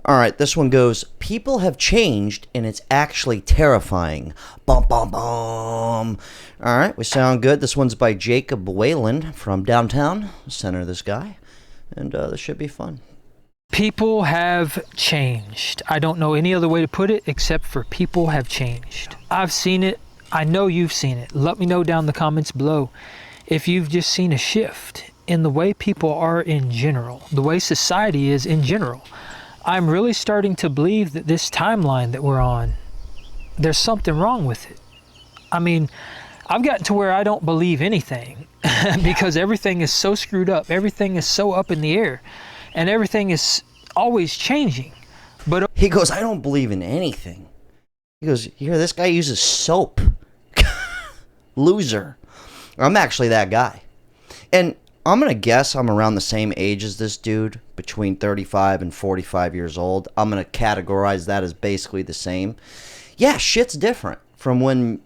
All right, this one goes, people have changed and it's actually terrifying. Bum, bum, bum. All right, we sound good. This one's by Jacob Whalen from downtown. Center this guy. And this should be fun. People have changed. I don't know any other way to put it except for people have changed. I've seen it. I know you've seen it. Let me know down in the comments below if you've just seen a shift in the way people are in general, the way society is in general. I'm really starting to believe that this timeline that we're on, there's something wrong with it. I mean, I've gotten to where I don't believe anything because everything is so screwed up. Everything is so up in the air and everything is always changing. But he goes, I don't believe in anything. He goes, you hear this guy uses soap. Loser. I'm actually that guy. And I'm going to guess I'm around the same age as this dude, between 35 and 45 years old. I'm going to categorize that as basically the same. Yeah, shit's different from when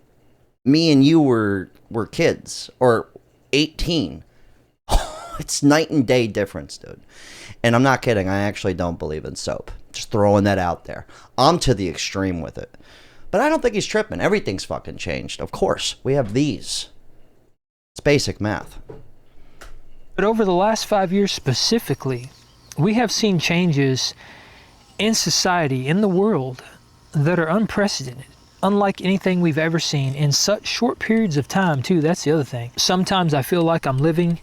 me and you were kids, or 18. It's night and day difference, dude. And I'm not kidding. I actually don't believe in soap. Just throwing that out there. I'm to the extreme with it. But I don't think he's tripping. Everything's fucking changed. Of course, we have these. It's basic math. But over the last 5 years specifically, we have seen changes in society, in the world, that are unprecedented, unlike anything we've ever seen in such short periods of time, too. That's the other thing. Sometimes I feel like I'm living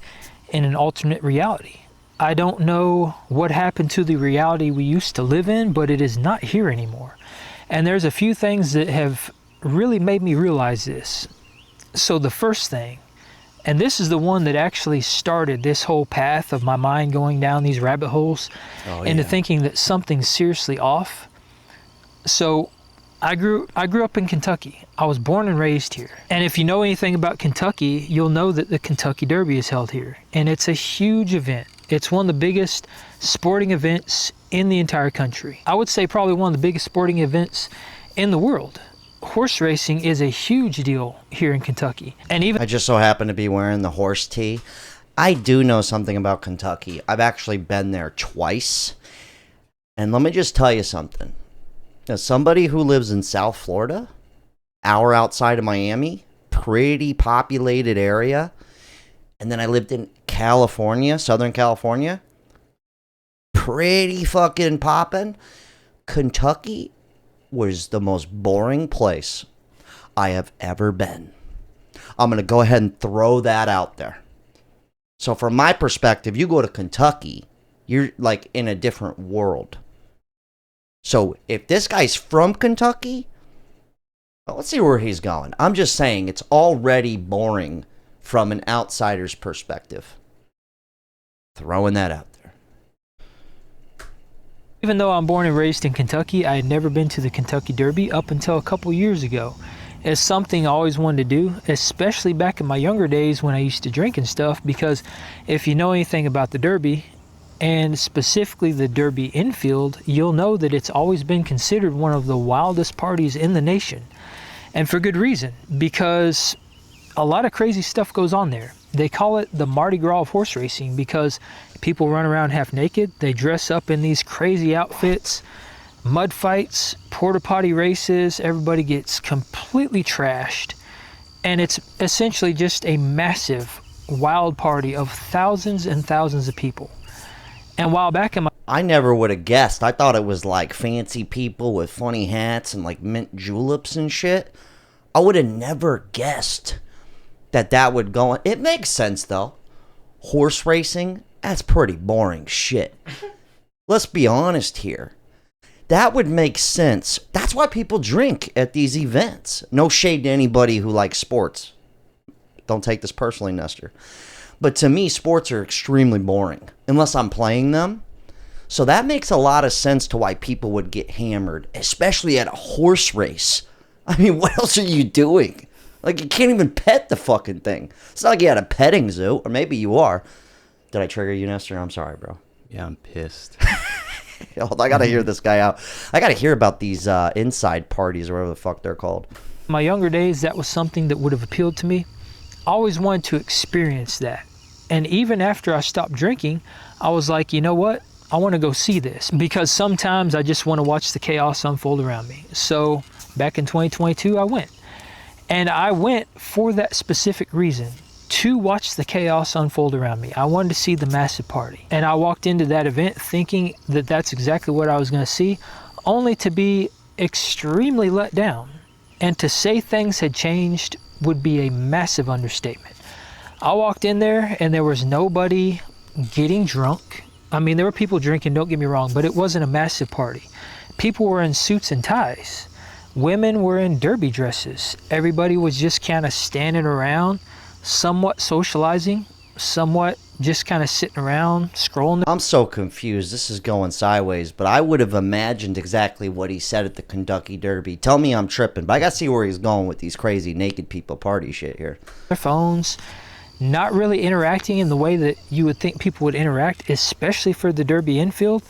in an alternate reality. I don't know what happened to the reality we used to live in, but it is not here anymore. And there's a few things that have really made me realize this. So the first thing, and this is the one that actually started this whole path of my mind going down these rabbit holes into thinking that something's seriously off. So I grew up in Kentucky. I was born and raised here. And if you know anything about Kentucky, you'll know that the Kentucky Derby is held here. And it's a huge event. It's one of the biggest sporting events in the entire country. I would say probably one of the biggest sporting events in the world. Horse racing is a huge deal here in Kentucky. And even I just so happen to be wearing the horse tee. I do know something about Kentucky. I've actually been there twice. And let me just tell you something. As somebody who lives in South Florida, hour outside of Miami, pretty populated area, and then I lived in California, Southern California, pretty fucking poppin'. Kentucky was the most boring place I have ever been. I'm going to go ahead and throw that out there. So from my perspective, you go to Kentucky, you're like in a different world. So if this guy's from Kentucky, well, let's see where he's going. I'm just saying it's already boring from an outsider's perspective. Throwing that out there. even though I'm born and raised in Kentucky, I had never been to the Kentucky Derby up until a couple years ago. It's something I always wanted to do, especially back in my younger days when I used to drink and stuff, because if you know anything about the Derby, and specifically the Derby infield, you'll know that it's always been considered one of the wildest parties in the nation. And for good reason, because a lot of crazy stuff goes on there. They call it the Mardi Gras of horse racing because people run around half naked. They dress up in these crazy outfits, mud fights, porta potty races. Everybody gets completely trashed. And it's essentially just a massive wild party of thousands and thousands of people. And while back in my... I never would have guessed. I thought it was like fancy people with funny hats and like mint juleps and shit. I would have never guessed that would go on. It makes sense though. Horse racing, that's pretty boring shit. Let's be honest here. That would make sense. That's why people drink at these events. No shade to anybody who likes sports. Don't take this personally, Nestor. But to me, sports are extremely boring unless I'm playing them. So that makes a lot of sense to why people would get hammered, especially at a horse race. I mean, what else are you doing? Like, you can't even pet the fucking thing. It's not like you had a petting zoo, or maybe you are. Did I trigger you, Nestor? I'm sorry, bro. Yeah, I'm pissed. I gotta hear this guy out. I gotta hear about these inside parties or whatever the fuck they're called. My younger days, that was something that would have appealed to me. I always wanted to experience that. And even after I stopped drinking, I was like, you know what? I want to go see this, because sometimes I just want to watch the chaos unfold around me. So back in 2022, I went. And I went for that specific reason, to watch the chaos unfold around me. I wanted to see the massive party. And I walked into that event thinking that that's exactly what I was going to see, only to be extremely let down. And to say things had changed would be a massive understatement. I walked in there and there was nobody getting drunk. I mean, there were people drinking, don't get me wrong, but it wasn't a massive party. People were in suits and ties. Women were in derby dresses. Everybody was just kind of standing around, somewhat socializing, somewhat just kind of sitting around, scrolling. I'm so confused. This is going sideways, but I would have imagined exactly what he said at the Kentucky Derby. Tell me I'm tripping, but I got to see where he's going with these crazy naked people party shit here. Their phones, not really interacting in the way that you would think people would interact, especially for the Derby infield.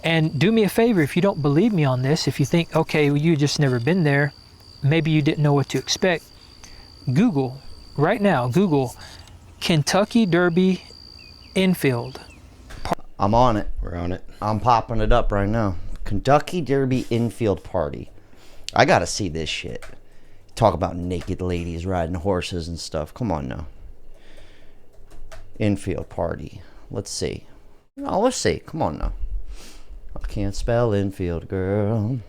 And do me a favor, if you don't believe me on this, if you think, okay, well, you just never been there, maybe you didn't know what to expect, Google, right now, Google Kentucky Derby infield. I'm on it. We're on it. I'm popping it up right now. Kentucky Derby infield party. I got to see this shit. Talk about naked ladies riding horses and stuff. Come on now. Infield party. Let's see. Oh, let's see. Come on now. I can't spell infield, girl.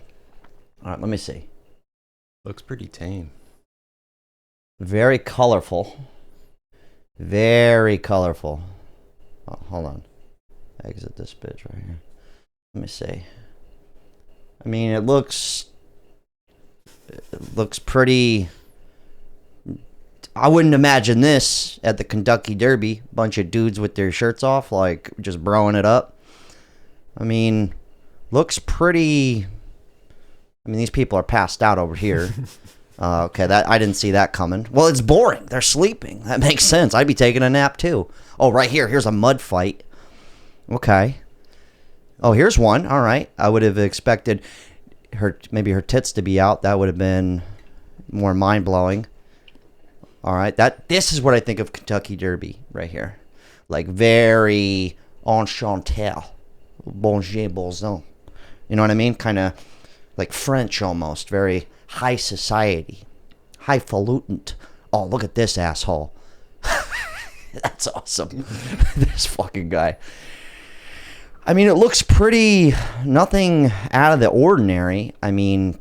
All right, let me see. Looks pretty tame. Very colorful. Very colorful. Oh, hold on. Exit this bitch right here. Let me see. I mean, it looks pretty. I wouldn't imagine this at the Kentucky Derby. Bunch of dudes with their shirts off, like just broing it up. I mean, looks pretty. I mean, these people are passed out over here. Okay, that I didn't see that coming. Well, it's boring. They're sleeping. That makes sense. I'd be taking a nap too. Oh, right here. Here's a mud fight. Okay. Oh, here's one. All right. I would have expected maybe her tits to be out. That would have been more mind blowing. All right. This is what I think of Kentucky Derby right here. Like very enchanté. Bonjour, bonjour. You know what I mean? Kind of like French almost. Very high society. Highfalutin. Oh, look at this asshole. That's awesome. This fucking guy. I mean, it looks pretty, nothing out of the ordinary. I mean,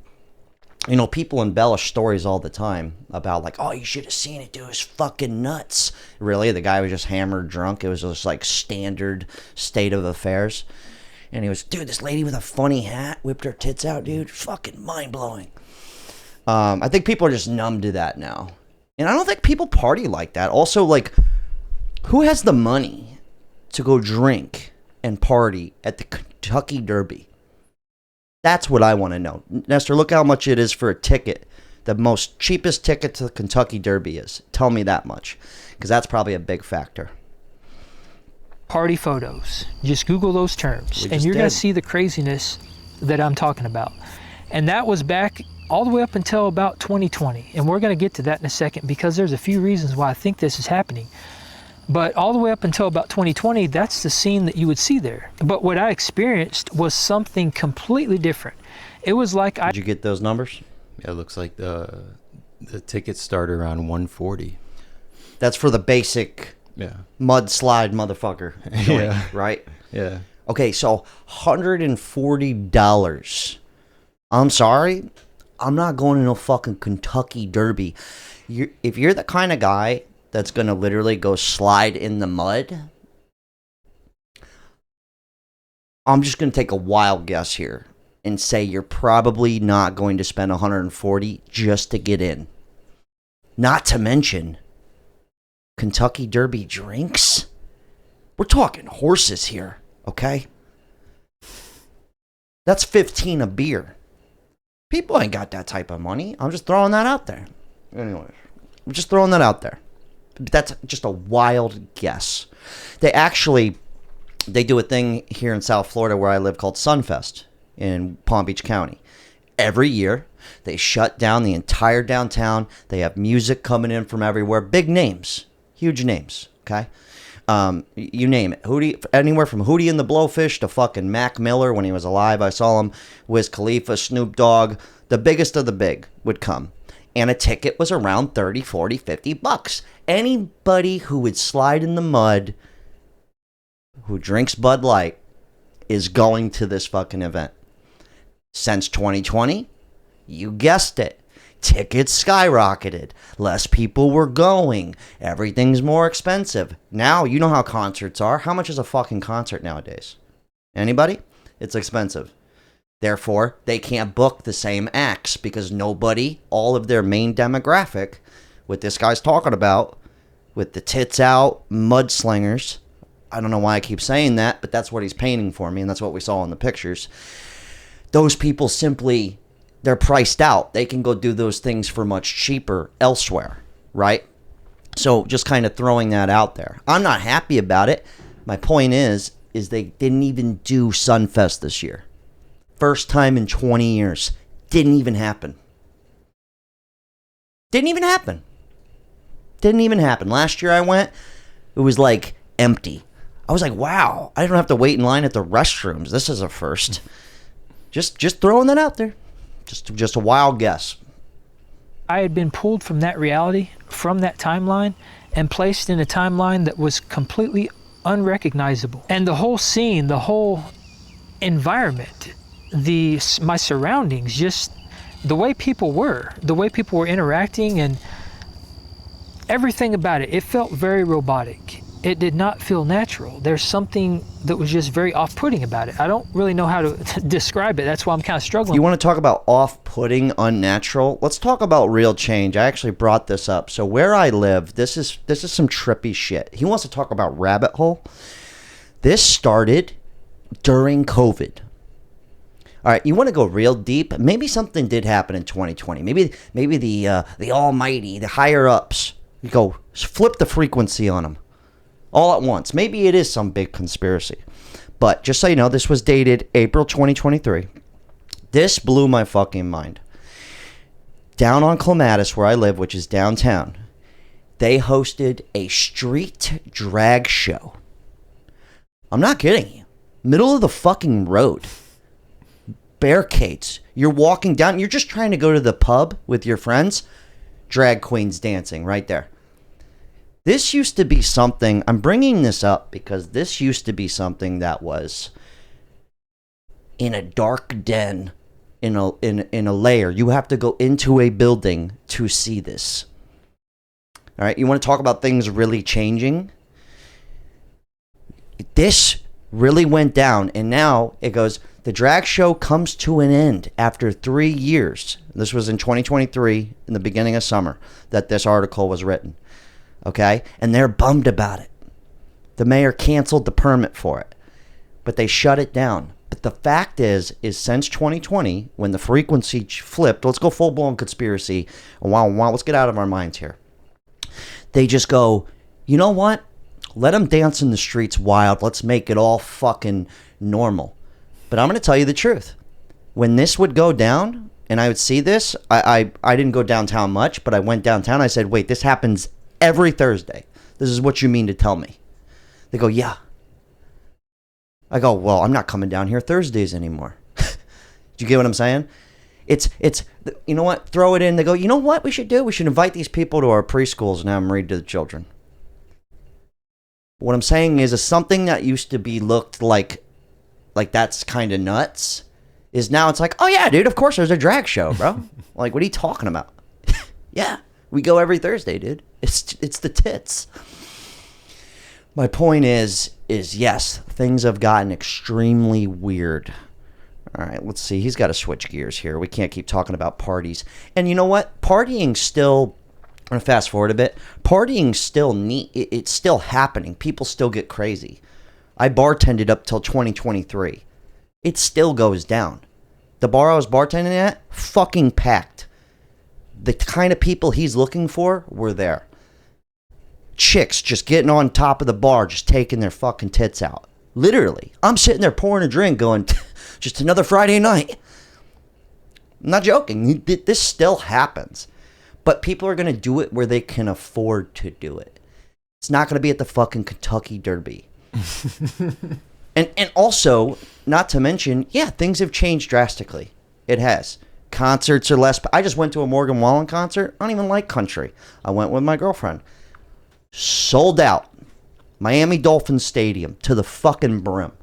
you know, people embellish stories all the time about like, oh, you should have seen it, dude. It was fucking nuts. Really? The guy was just hammered drunk. It was just like standard state of affairs. And he was, dude, this lady with a funny hat whipped her tits out, dude. Fucking mind-blowing. I think people are just numb to that now. And I don't think people party like that. Also, like, who has the money to go drink and party at the Kentucky Derby? That's what I want to know. Nestor, look how much it is for a ticket. The most cheapest ticket to the Kentucky Derby is. Tell me that much. Because that's probably a big factor. Party photos. Just Google those terms. And you're going to see the craziness that I'm talking about. And that was back all the way up until about 2020. And we're going to get to that in a second because there's a few reasons why I think this is happening. But all the way up until about 2020, that's the scene that you would see there. But what I experienced was something completely different. It was like Did you get those numbers? Yeah, it looks like the tickets start around 140. That's for the basic mudslide motherfucker joint, Yeah. right? Yeah. Okay, so $140. I'm sorry, I'm not going to no fucking Kentucky Derby. If you're the kind of guy that's going to literally go slide in the mud, I'm just going to take a wild guess here and say you're probably not going to spend $140 just to get in. Not to mention Kentucky Derby drinks. We're talking horses here, okay? That's $15 a beer. People ain't got that type of money. I'm just throwing that out there. Anyway, I'm just throwing that out there. That's just a wild guess. They do a thing here in South Florida where I live called Sunfest in Palm Beach County. Every year, they shut down the entire downtown. They have music coming in from everywhere. Big names. Huge names, okay? You name it. Hootie, anywhere from Hootie and the Blowfish to fucking Mac Miller when he was alive. I saw him. Wiz Khalifa, Snoop Dogg. The biggest of the big would come. And a ticket was around 30, 40, 50 bucks. Anybody who would slide in the mud, who drinks Bud Light, is going to this fucking event. Since 2020, you guessed it. Tickets skyrocketed. Less people were going. Everything's more expensive. Now, you know how concerts are. How much is a fucking concert nowadays? Anybody? It's expensive. Therefore, they can't book the same acts because nobody, all of their main demographic, what this guy's talking about, with the tits out, mudslingers. I don't know why I keep saying that, but that's what he's painting for me, and that's what we saw in the pictures. Those people simply, they're priced out. They can go do those things for much cheaper elsewhere, right? So just kind of throwing that out there. I'm not happy about it. My point is they didn't even do Sunfest this year. First time in 20 years. Didn't even happen. Didn't even happen. Didn't even happen. Last year I went, it was like empty. I was like, wow, I don't have to wait in line at the restrooms. This is a first. Just throwing that out there. Just a wild guess. I had been pulled from that reality, from that timeline, and placed in a timeline that was completely unrecognizable. And the whole scene, the whole environment, my surroundings, just the way people were interacting, and everything about it, it felt very robotic. It did not feel natural. There's something that was just very off-putting about it. I don't really know how to describe it. That's why I'm kind of struggling. You want to talk about off-putting, unnatural? Let's talk about real change. I actually brought this up. So where I live, this is some trippy shit. He wants to talk about rabbit hole. This started during COVID. All right, you want to go real deep? Maybe something did happen in 2020. Maybe the almighty, the higher ups, you go flip the frequency on them all at once. Maybe it is some big conspiracy. But just so you know, this was dated April 2023. This blew my fucking mind. Down on Clematis, where I live, which is downtown, they hosted a street drag show. I'm not kidding you. Middle of the fucking road. Barricades. You're walking down. You're just trying to go to the pub with your friends. Drag queens dancing right there. This used to be something, I'm bringing this up because this used to be something that was in a dark den, in a layer. You have to go into a building to see this. All right, you want to talk about things really changing? This really went down, and now it goes, the drag show comes to an end after 3 years. This was in 2023, in the beginning of summer, that this article was written. Okay? And they're bummed about it. The mayor canceled the permit for it. But they shut it down. But the fact is since 2020, when the frequency flipped, let's go full-blown conspiracy. Wow, let's get out of our minds here. They just go, you know what? Let them dance in the streets wild. Let's make it all fucking normal. But I'm going to tell you the truth. When this would go down, and I would see this, I didn't go downtown much, but I went downtown. I said, wait, this happens every Thursday. This is what you mean to tell me. They go, yeah. I go, well, I'm not coming down here Thursdays anymore. Do you get what I'm saying? It's you know what? Throw it in. They go, you know what we should do? We should invite these people to our preschools and have them read to the children. What I'm saying is something that used to be looked like that's kind of nuts is now it's like, oh yeah, dude, of course there's a drag show, bro. Like, what are you talking about? Yeah, we go every Thursday, dude. It's the tits. My point is yes, things have gotten extremely weird. All right, let's see. He's got to switch gears here. We can't keep talking about parties. And you know what? Partying still, I'm going to fast forward a bit. Partying still it's still happening. People still get crazy. I bartended up till 2023. It still goes down. The bar I was bartending at, fucking packed. The kind of people he's looking for were there. Chicks just getting on top of the bar, just taking their fucking tits out. Literally. I'm sitting there pouring a drink going, just another Friday night. I'm not joking. This still happens. But people are going to do it where they can afford to do it. It's not going to be at the fucking Kentucky Derby. And also, not to mention, yeah, things have changed drastically. It has. Concerts are less. I just went to a Morgan Wallen concert. I don't even like country. I went with my girlfriend. Sold out. Miami Dolphins Stadium to the fucking brim.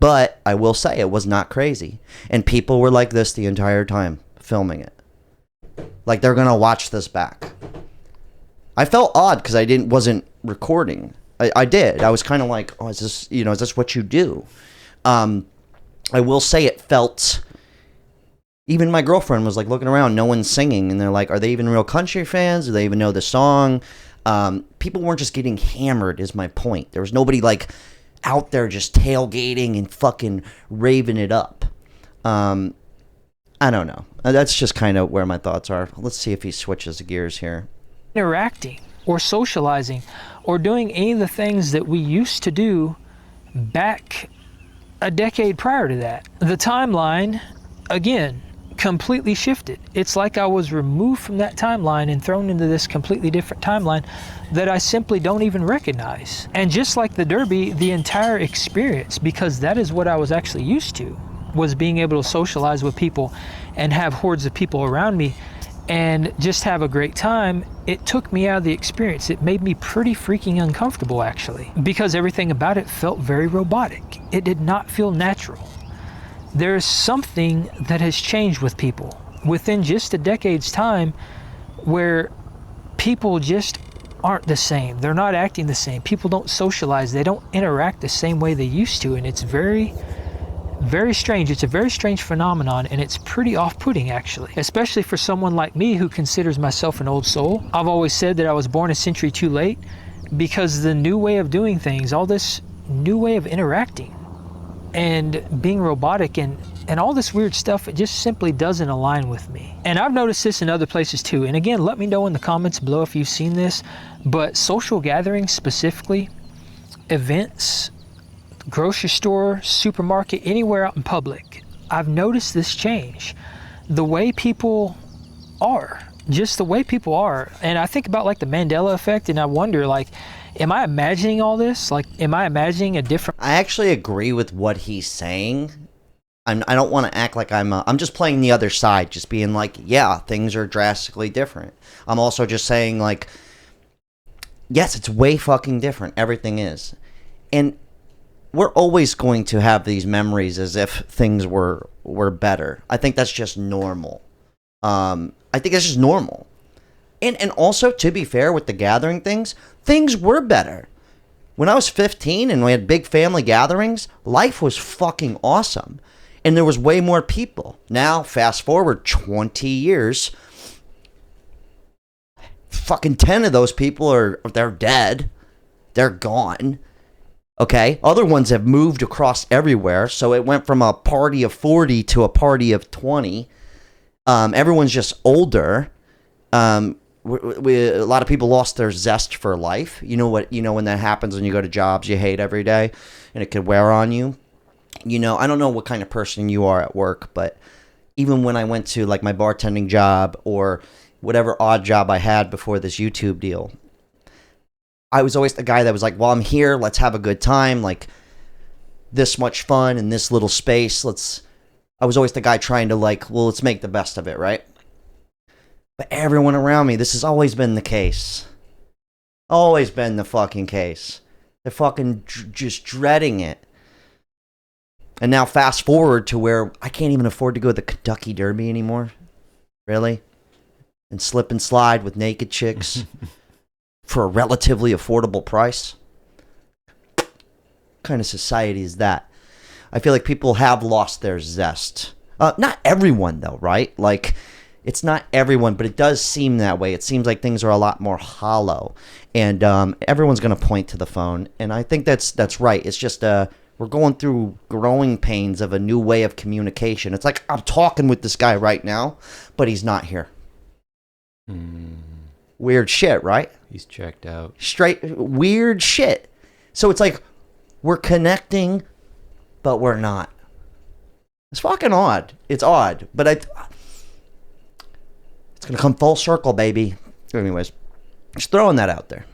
But I will say it was not crazy. And people were like this the entire time filming it. Like they're going to watch this back. I felt odd because I wasn't recording. I did. I was kind of like, oh, is this what you do? I will say it felt, even my girlfriend was like looking around, no one's singing. And they're like, are they even real country fans? Do they even know the song? People weren't just getting hammered is my point. There was nobody like out there just tailgating and fucking raving it up. I don't know. That's just kind of where my thoughts are. Let's see if he switches gears here. Interacting or socializing or doing any of the things that we used to do back a decade prior to that. The timeline, again, completely shifted. It's like I was removed from that timeline and thrown into this completely different timeline that I simply don't even recognize. And just like the Derby, the entire experience, because that is what I was actually used to, was being able to socialize with people and have hordes of people around me and just have a great time. It took me out of the experience. It made me pretty freaking uncomfortable, actually, because everything about it felt very robotic. It did not feel natural. There's something that has changed with people within just a decade's time where people just aren't the same. They're not acting the same. People don't socialize. They don't interact the same way they used to. And it's very, very strange. It's a very strange phenomenon, and it's pretty off-putting, actually, especially for someone like me who considers myself an old soul. I've always said that I was born a century too late because the new way of doing things, all this new way of interacting and being robotic and all this weird stuff, it just simply doesn't align with me. And I've noticed this in other places too. And again, let me know in the comments below if you've seen this, but social gatherings specifically, events, grocery store, supermarket, anywhere out in public, I've noticed this change. The way people are, just the way people are. And I think about like the Mandela effect, and I wonder, like, am I imagining all this? Like, am I imagining a different... I actually agree with what he's saying. I don't want to act like I'm just playing the other side, just being like, yeah, things are drastically different. I'm also just saying, like, yes, it's way fucking different. Everything is. And we're always going to have these memories as if things were better. I think that's just normal. I think that's just normal. And also, to be fair, with the gathering things were better. When I was 15 and we had big family gatherings, life was fucking awesome. And there was way more people. Now, fast forward 20 years, fucking 10 of those people they're dead. They're gone. Okay? Other ones have moved across everywhere. So it went from a party of 40 to a party of 20. Everyone's just older. A lot of people lost their zest for life. You know when that happens when you go to jobs you hate every day and it could wear on you. I don't know what kind of person you are at work, but even when I went to like my bartending job or whatever odd job I had before this YouTube deal, I was always the guy that was like, well, I'm here, let's have a good time, like this much fun in this little space. I was always the guy trying to like, well, let's make the best of it, right? But everyone around me, this has always been the case. Always been the fucking case. They're fucking just dreading it. And now fast forward to where I can't even afford to go to the Kentucky Derby anymore. Really? And slip and slide with naked chicks for a relatively affordable price. What kind of society is that? I feel like people have lost their zest. Not everyone though, right? Like, it's not everyone, but it does seem that way. It seems like things are a lot more hollow. And everyone's going to point to the phone. And I think that's right. It's just we're going through growing pains of a new way of communication. It's like I'm talking with this guy right now, but he's not here. Weird shit, right? He's checked out. Straight weird shit. So it's like we're connecting, but we're not. It's fucking odd. It's odd, but it's gonna come full circle, baby. Anyways, just throwing that out there.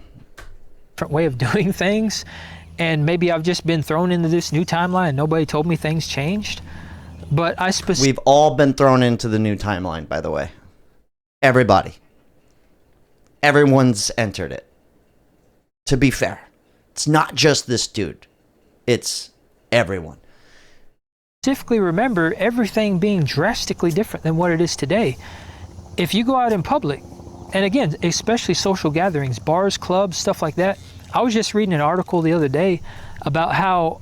different way of doing things, and maybe I've just been thrown into this new timeline and nobody told me things changed. But we've all been thrown into the new timeline, by the way. Everybody. Everyone's entered it. To be fair, it's not just this dude. It's everyone. Specifically remember everything being drastically different than what it is today. If you go out in public, and again, especially social gatherings, bars, clubs, stuff like that. I was just reading an article the other day about how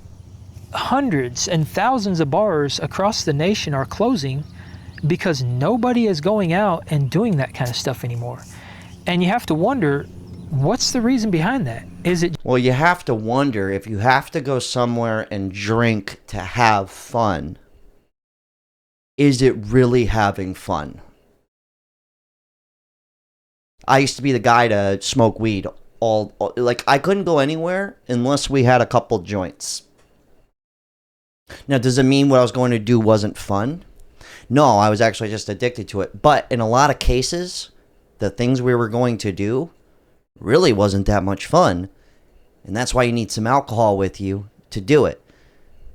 hundreds and thousands of bars across the nation are closing because nobody is going out and doing that kind of stuff anymore. And you have to wonder, what's the reason behind that? Is it... Well, you have to wonder if you have to go somewhere and drink to have fun, is it really having fun? I used to be the guy to smoke weed like I couldn't go anywhere unless we had a couple joints. Now, does it mean what I was going to do wasn't fun? No, I was actually just addicted to it. But in a lot of cases, the things we were going to do really wasn't that much fun. And that's why you need some alcohol with you to do it.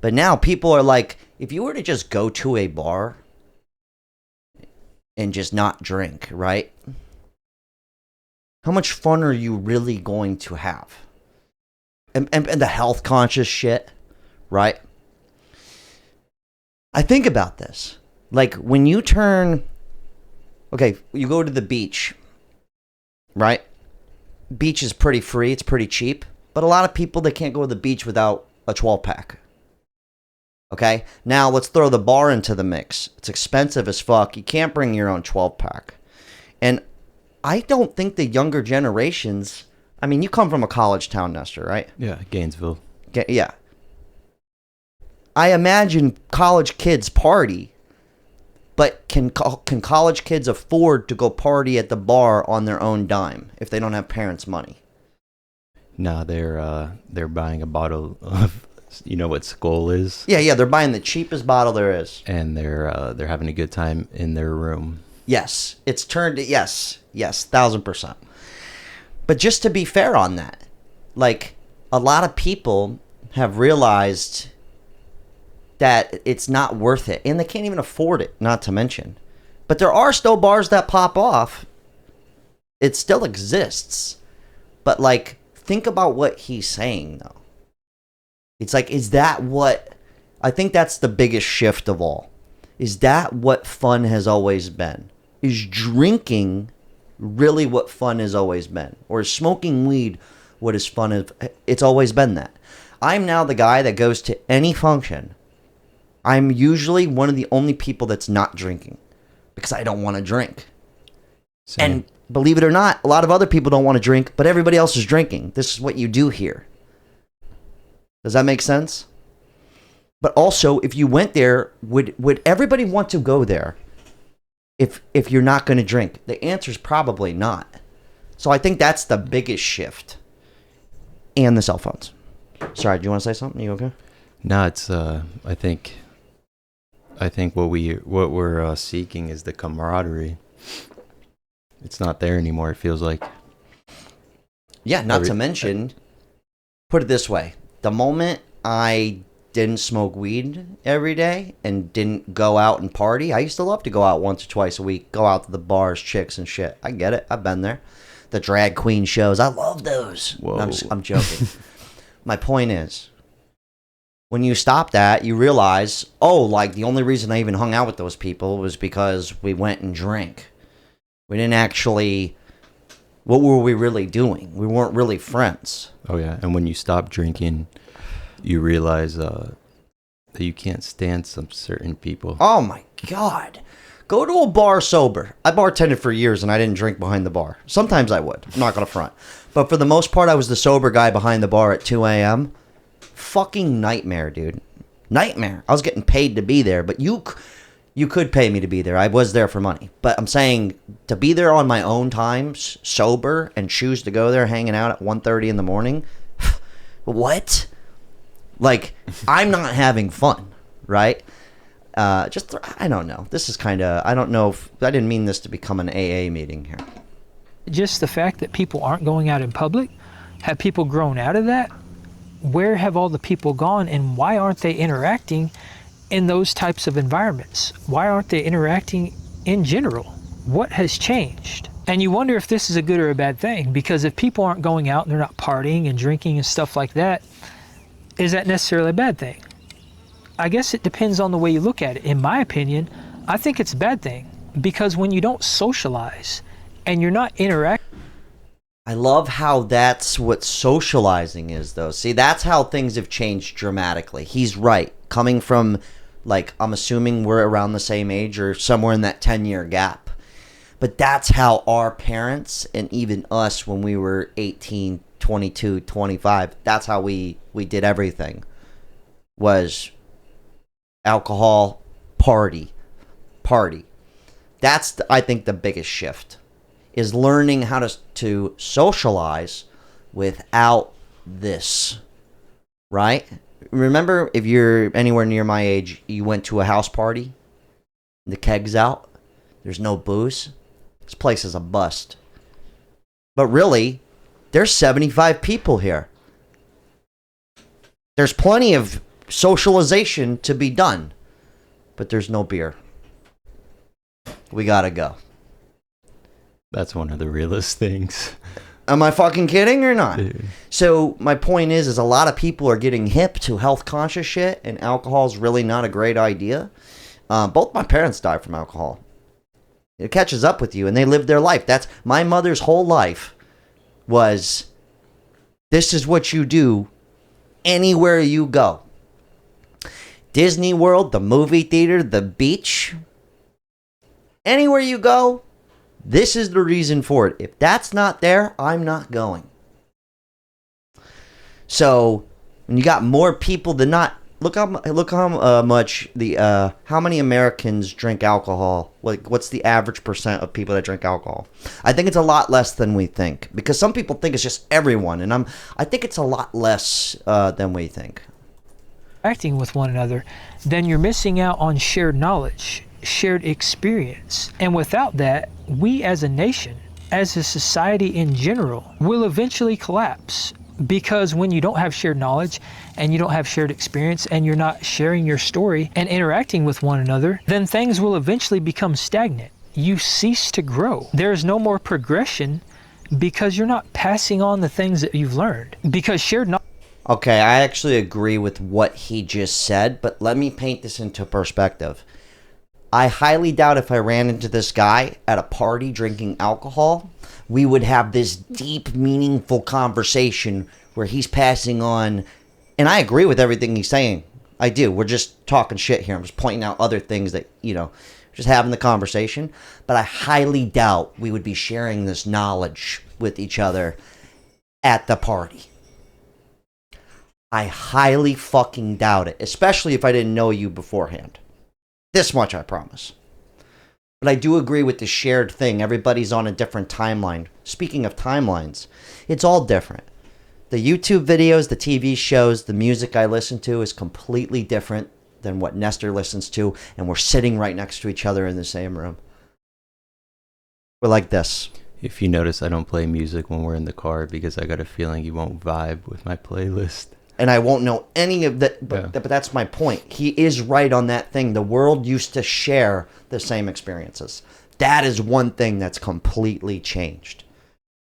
But now people are like, if you were to just go to a bar and just not drink, right? How much fun are you really going to have? And the health conscious shit, right? I think about this. Like when you turn, okay, you go to the beach, right? Beach is pretty free. It's pretty cheap. But a lot of people, they can't go to the beach without a 12-pack. Okay? Now let's throw the bar into the mix. It's expensive as fuck. You can't bring your own 12-pack. And I don't think the younger generations, I mean, you come from a college town, Nestor, right? Yeah, Gainesville. Yeah. I imagine college kids party, but can college kids afford to go party at the bar on their own dime if they don't have parents' money? No, they're buying a bottle of, you know what Skull is? Yeah, they're buying the cheapest bottle there is. And they're having a good time in their room. Yes, it's turned to, yes, 1000%. But just to be fair on that, like a lot of people have realized that it's not worth it, and they can't even afford it, not to mention. But there are still bars that pop off. It still exists. But like, think about what he's saying though. It's like, is that what, I think that's the biggest shift of all. Is that what fun has always been? Is drinking really what fun has always been? Or is smoking weed what is fun? It's always been that. I'm now the guy that goes to any function. I'm usually one of the only people that's not drinking because I don't want to drink. Same. And believe it or not, a lot of other people don't want to drink, but everybody else is drinking. This is what you do here. Does that make sense? But also, if you went there, would everybody want to go there if you're not going to drink? The answer is probably not. So I think that's the biggest shift. And the cell phones. Sorry, do you want to say something? You okay? No, it's I think what we're seeking is the camaraderie. It's not there anymore, it feels like. Yeah, not to mention, put it this way. The moment I didn't smoke weed every day and didn't go out and party, I used to love to go out once or twice a week, go out to the bars, chicks and shit. I get it. I've been there. The drag queen shows. I love those. Whoa. I'm joking. My point is, when you stop that, you realize, oh, like the only reason I even hung out with those people was because we went and drank. We didn't actually, what were we really doing? We weren't really friends. Oh yeah, and when you stop drinking, you realize that you can't stand some certain people. Oh my God. Go to a bar sober. I bartended for years and I didn't drink behind the bar. Sometimes I would. I'm not going to front. But for the most part, I was the sober guy behind the bar at 2 a.m. Fucking nightmare, dude. Nightmare. I was getting paid to be there, but you could pay me to be there. I was there for money. But I'm saying to be there on my own time, sober, and choose to go there hanging out at 1:30 in the morning, what? Like, I'm not having fun, right? I don't know. This is kind of, I don't know if, I didn't mean this to become an AA meeting here. Just the fact that people aren't going out in public Have people grown out of that? Where have all the people gone, and why aren't they interacting in those types of environments? Why aren't they interacting in general? What has changed? And you wonder if this is a good or a bad thing, because if people aren't going out and they're not partying and drinking and stuff like that, is that necessarily a bad thing? I guess it depends on the way you look at it. In my opinion, I think it's a bad thing, because when you don't socialize and you're not interacting. I love how that's what socializing is, though. See, that's how things have changed dramatically. He's right. Coming from, like, I'm assuming we're around the same age or somewhere in that 10-year gap. But that's how our parents and even us when we were 18, 22, 25, that's how we did everything. Was alcohol, party. That's, I think, the biggest shift. Is learning how to socialize without this, right? Remember, if you're anywhere near my age, you went to a house party, the keg's out, there's no booze, this place is a bust. But really, there's 75 people here. There's plenty of socialization to be done, but there's no beer. We gotta go. That's one of the realest things. Am I fucking kidding or not? Dude. So my point is a lot of people are getting hip to health conscious shit, and alcohol is really not a great idea. Both my parents died from alcohol. It catches up with you, and they lived their life. That's my mother's whole life was, this is what you do anywhere you go. Disney World, the movie theater, the beach, anywhere you go, this is the reason for it. If that's not there, I'm not going. So when you got more people than not, look how much how many Americans drink alcohol. Like, what's the average percent of people that drink alcohol? I think it's a lot less than we think, because some people think it's just everyone, and I think it's a lot less than we think. Acting with one another, then you're missing out on shared knowledge, shared experience. And without that, we as a nation, as a society in general, will eventually collapse. Because when you don't have shared knowledge and you don't have shared experience and you're not sharing your story and interacting with one another, then things will eventually become stagnant. You cease to grow. There's no more progression because you're not passing on the things that you've learned. Because shared knowledge. Okay, I actually agree with what he just said, but let me paint this into perspective. I highly doubt if I ran into this guy at a party drinking alcohol, we would have this deep, meaningful conversation where he's passing on, and I agree with everything he's saying. I do. We're just talking shit here. I'm just pointing out other things that, just having the conversation. But I highly doubt we would be sharing this knowledge with each other at the party. I highly fucking doubt it, especially if I didn't know you beforehand. This much I promise. But I do agree with the shared thing. Everybody's on a different timeline. Speaking of timelines, it's all different. The YouTube videos, the TV shows, the music I listen to is completely different than what Nestor listens to, and we're sitting right next to each other in the same room. We're like this. If you notice, I don't play music when we're in the car because I got a feeling you won't vibe with my playlist. And I won't know any of that, but that's my point. He is right on that thing. The world used to share the same experiences. That is one thing that's completely changed.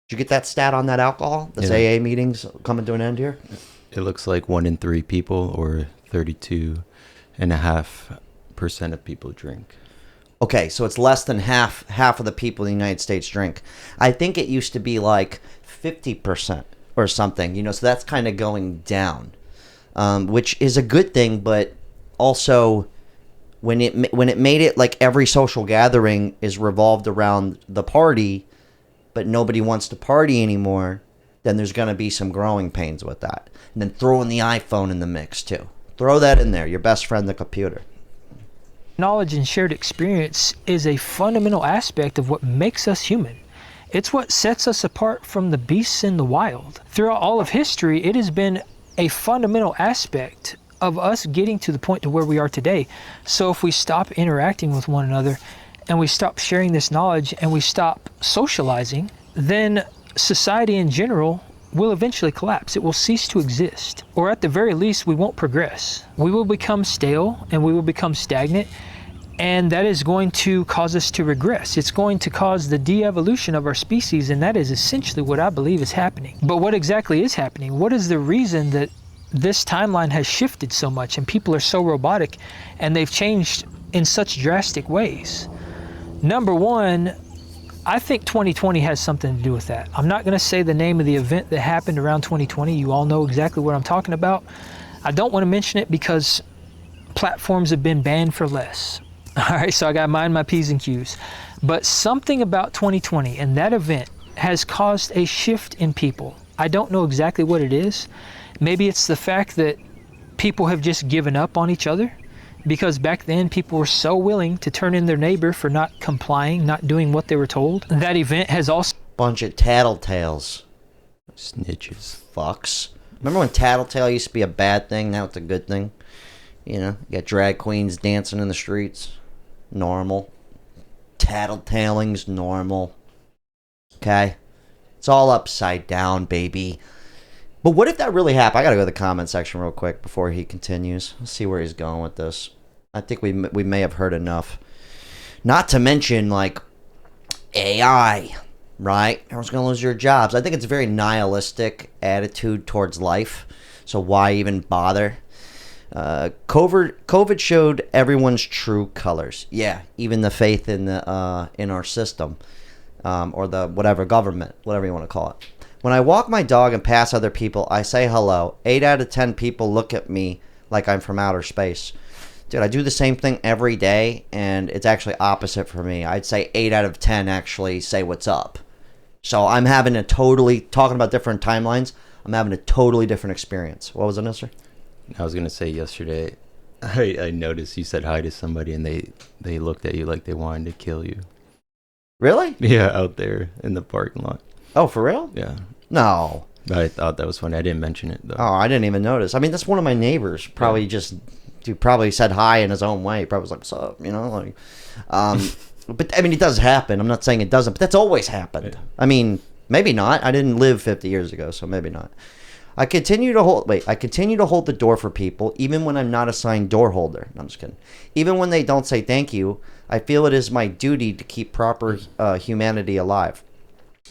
Did you get that stat on that alcohol? The AA meetings coming to an end here? It looks like 1 in 3 people, or 32.5% of people drink. Okay, so it's less than half of the people in the United States drink. I think it used to be like 50%. Or something, so that's kind of going down, which is a good thing. But also, when it made it like every social gathering is revolved around the party, but nobody wants to party anymore, then there's going to be some growing pains with that. And then throw in the iPhone in the mix too. Throw that in there. Your best friend, the computer. Knowledge and shared experience is a fundamental aspect of what makes us human. It's what sets us apart from the beasts in the wild. Throughout all of history, it has been a fundamental aspect of us getting to the point to where we are today. So if we stop interacting with one another and we stop sharing this knowledge and we stop socializing, then society in general will eventually collapse. It will cease to exist. Or at the very least, we won't progress. We will become stale and we will become stagnant. And that is going to cause us to regress. It's going to cause the de-evolution of our species, and that is essentially what I believe is happening. But what exactly is happening? What is the reason that this timeline has shifted so much and people are so robotic and they've changed in such drastic ways? Number one, I think 2020 has something to do with that. I'm not going to say the name of the event that happened around 2020. You all know exactly what I'm talking about. I don't want to mention it because platforms have been banned for less. All right, so I got to mind my P's and Q's. But something about 2020 and that event has caused a shift in people. I don't know exactly what it is. Maybe it's the fact that people have just given up on each other, because back then people were so willing to turn in their neighbor for not complying, not doing what they were told. That event has also... Bunch of tattletales. Snitches. Fucks. Remember when tattletale used to be a bad thing? Now it's a good thing. You know, you got drag queens dancing in the streets. Normal. Tattletaling's normal. Okay? It's all upside down, baby. But what if that really happened? I gotta go to the comment section real quick before he continues. Let's see where he's going with this. I think we may have heard enough. Not to mention, like, AI, right? Everyone's gonna lose your jobs. I think it's a very nihilistic attitude towards life. So why even bother? COVID showed everyone's true colors. Yeah, even the faith in the in our system, or the whatever government, whatever you want to call it. When I walk my dog and pass other people, I say hello. 8 out of 10 people look at me like I'm from outer space. Dude, I do the same thing every day, and it's actually opposite for me. I'd say 8 out of 10 actually say what's up. So I'm having a totally, talking about different timelines, I'm having a totally different experience. What was it, mister? I was gonna say yesterday, I noticed you said hi to somebody and they looked at you like they wanted to kill you. Really? Yeah, out there in the parking lot. Oh, for real? Yeah. No. I thought that was funny. I didn't mention it though. Oh, I didn't even notice. I mean, that's one of my neighbors. Probably he probably said hi in his own way. He probably was like, "What's up?" You know, like. But I mean, it does happen. I'm not saying it doesn't, but that's always happened. Yeah. I mean, maybe not. I didn't live 50 years ago, so maybe not. I continue to hold the door for people, even when I'm not assigned door holder. No, I'm just kidding. Even when they don't say thank you, I feel it is my duty to keep proper humanity alive.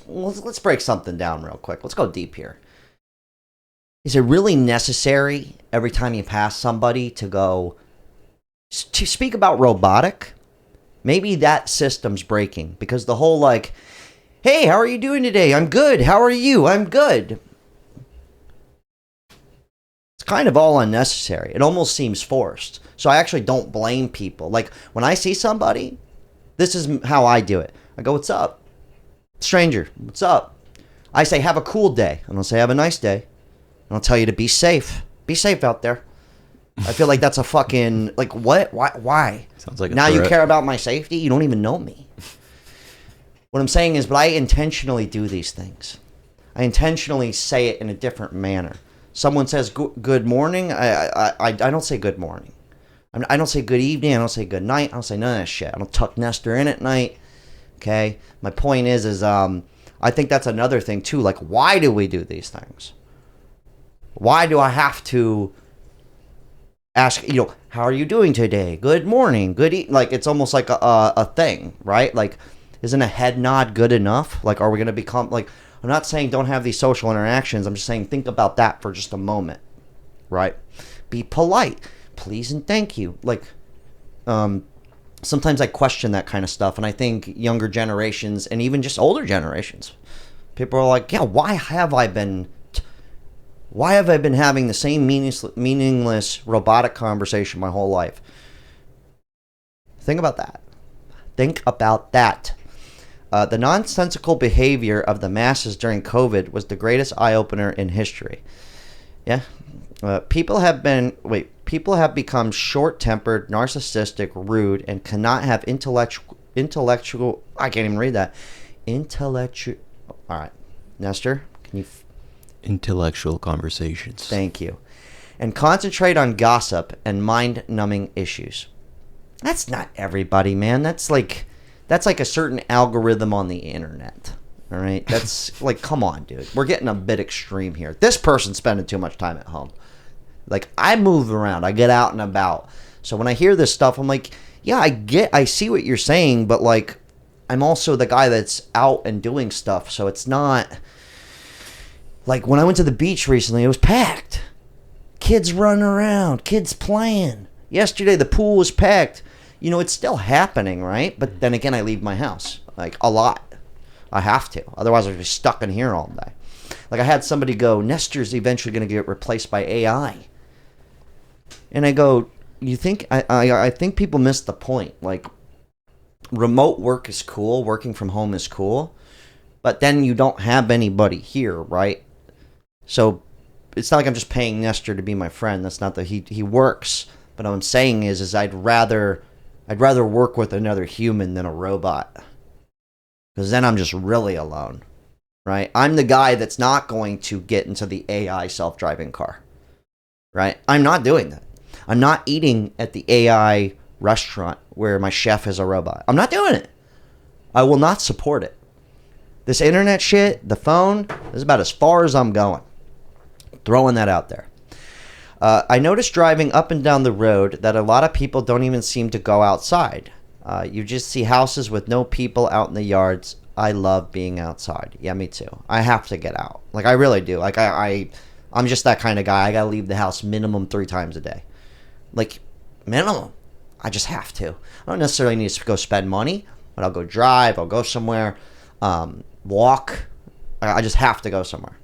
Well, let's break something down real quick. Let's go deep here. Is it really necessary every time you pass somebody to speak about robotic? Maybe that system's breaking, because the whole like, hey, how are you doing today? I'm good. How are you? I'm good. It's kind of all unnecessary. It almost seems forced. So I actually don't blame people. Like, when I see somebody, this is how I do it. I go, what's up? Stranger, what's up? I say, have a cool day. And I'll say, have a nice day. And I'll tell you to be safe. Be safe out there. I feel like that's a fucking, like, what? Why? Sounds like a now threat. You care about my safety? You don't even know me. What I'm saying is, but I intentionally do these things. I intentionally say it in a different manner. Someone says good morning, I don't say good morning. I don't say good evening, I don't say good night, I don't say none of that shit. I don't tuck Nestor in at night. Okay? My point is I think that's another thing too. Like, why do we do these things? Why do I have to ask, how are you doing today? Good morning, like, it's almost like a thing, right? Like, isn't a head nod good enough? Like, are we going to become, like, I'm not saying don't have these social interactions. I'm just saying think about that for just a moment, right? Be polite. Please and thank you. Like, sometimes I question that kind of stuff, and I think younger generations and even just older generations, people are like, yeah, why have I been having the same meaningless robotic conversation my whole life? Think about that. The nonsensical behavior of the masses during COVID was the greatest eye-opener in history. Yeah. People have become short-tempered, narcissistic, rude, and cannot have intellectual, I can't even read that. All right. Nestor, can you... Intellectual conversations. Thank you. And concentrate on gossip and mind-numbing issues. That's not everybody, man. That's like a certain algorithm on the internet. All right, that's like, come on, dude. We're getting a bit extreme here. This person's spending too much time at home. Like, I move around, I get out and about. So when I hear this stuff, I'm like, yeah, I see what you're saying, but like, I'm also the guy that's out and doing stuff. So it's not like when I went to the beach recently, it was packed. Kids running around, kids playing. Yesterday, the pool was packed. You know, it's still happening, right? But then again, I leave my house like a lot. I have to. Otherwise, I'll be stuck in here all day. Like, I had somebody go, Nestor's eventually going to get replaced by AI. And I go, you think, I think people miss the point. Like, remote work is cool. Working from home is cool. But then you don't have anybody here, right? So it's not like I'm just paying Nestor to be my friend. That's not that he works. But what I'm saying is I'd rather work with another human than a robot. Because then I'm just really alone, right? I'm the guy that's not going to get into the AI self-driving car, right? I'm not doing that. I'm not eating at the AI restaurant where my chef is a robot. I'm not doing it. I will not support it. This internet shit, the phone, is about as far as I'm going. Throwing that out there. I noticed driving up and down the road that a lot of people don't even seem to go outside. You just see houses with no people out in the yards. I love being outside. Yeah, me too. I have to get out. Like, I really do. Like, I'm just that kind of guy. I got to leave the house minimum 3 times a day. Like, minimum. I just have to. I don't necessarily need to go spend money, but I'll go drive. I'll go somewhere. Walk. I just have to go somewhere.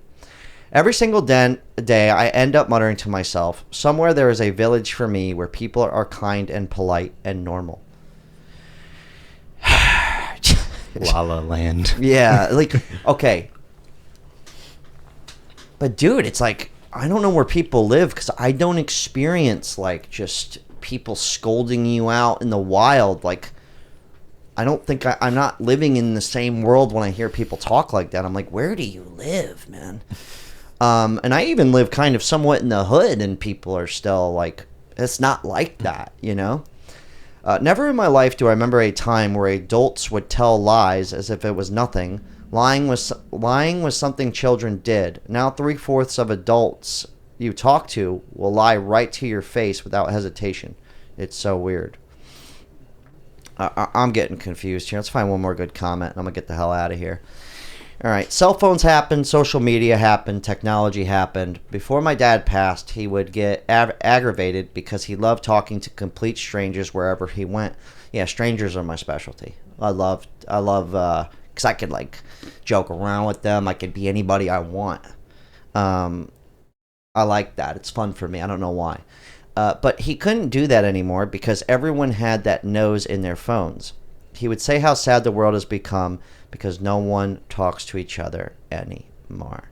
Every single day, I end up muttering to myself, somewhere there is a village for me where people are kind and polite and normal. La La Land. Yeah, like, okay. But dude, it's like, I don't know where people live because I don't experience like just people scolding you out in the wild. Like, I don't think I'm not living in the same world when I hear people talk like that. I'm like, where do you live, man? And I even live kind of somewhat in the hood, and people are still like, it's not like that, you know? Never in my life do I remember a time where adults would tell lies as if it was nothing. Lying was something children did. Now 3/4 of adults you talk to will lie right to your face without hesitation. It's so weird. I'm getting confused here. Let's find one more good comment, and I'm going to get the hell out of here. All right, cell phones happened, social media happened, technology happened. Before my dad passed, he would get aggravated because he loved talking to complete strangers wherever he went. Yeah, strangers are my specialty. I love, because I could like joke around with them. I could be anybody I want. I like that. It's fun for me. I don't know why. But he couldn't do that anymore because everyone had that nose in their phones. He would say how sad the world has become because no one talks to each other anymore.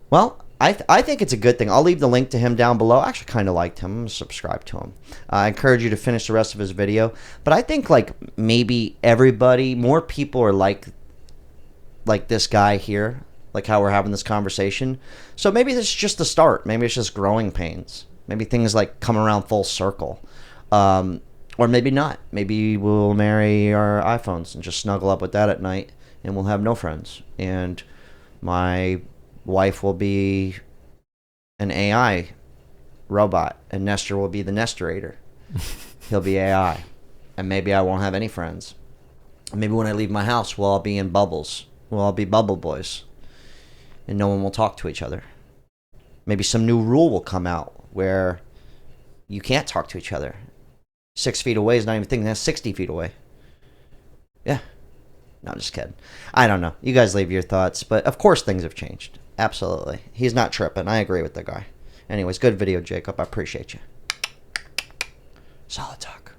Well, I think it's a good thing. I'll leave the link to him down below. I actually kind of liked him. I'm going to subscribe to him. I encourage you to finish the rest of his video. But I think like maybe more people are like this guy here, like how we're having this conversation. So maybe this is just the start. Maybe it's just growing pains. Maybe things like come around full circle. Or maybe not. Maybe we'll marry our iPhones and just snuggle up with that at night, and we'll have no friends. And my wife will be an AI robot, and Nestor will be the Nestorator. He'll be AI. And maybe I won't have any friends. Maybe when I leave my house, we'll all be in bubbles. We'll all be bubble boys. And no one will talk to each other. Maybe some new rule will come out where you can't talk to each other. 6 feet away is not even thinking. That's 60 feet away. Yeah. No, I'm just kidding. I don't know. You guys leave your thoughts. But of course things have changed. Absolutely. He's not tripping. I agree with the guy. Anyways, good video, Jacob. I appreciate you. Solid talk.